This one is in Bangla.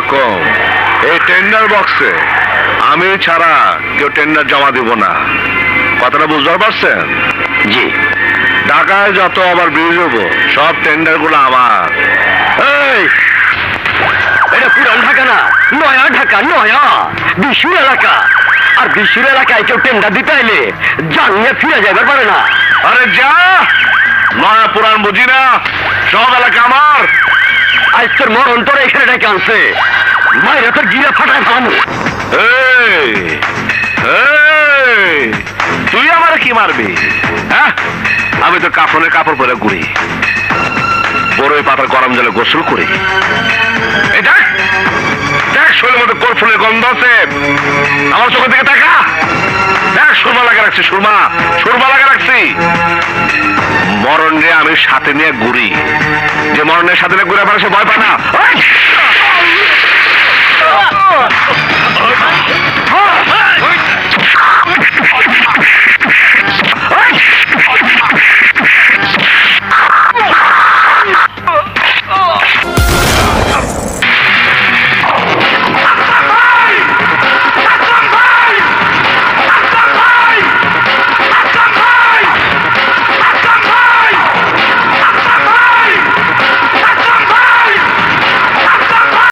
এরকম, এই টেন্ডার বক্সে আমি ছাড়া কেউ টেন্ডার জমা দিব না। কথাটা বুঝতে পারছেন? জি। ঢাকায় যত আবার ব্রিজ হবো সব টেন্ডার গুলো আমার। এই, এটা পুরান ঢাকা না, নয়া ঢাকা, নয়া বিশুর এলাকা। আর বিশুর এলাকায় কেউ টেন্ডার দিতে আইলে জানিয়ে ফিরে যাবার পারে না। আরে যা, নয়া পুরান বুঝি না, সব এলাকা আমার। আজ তোর মরণ তোর এখানে ডেকে আনছে, মায়েরা তোর গিরা ফাটায় ভালো। এই, এই, তুই আমার কি মারবি? হ্যাঁ, আমি তো কাফনের কাপড় পরে ঘুরি, বড়ই পাতার গরম জলে গোসল করি। এই দেখ, দেখ শরীরের মধ্যে কর্ফুলের গন্ধ আছে, আমার চোখের দিকে দেখা। দেখ সুরমা লাগা রাখছি, সুরমা সুরমা লাগা রাখছি। মরণ রে আমি সাথে নিয়ে ঘুরি, যে মরণের সাথে নিয়ে ঘুরে পারে সে ভয় পায় না।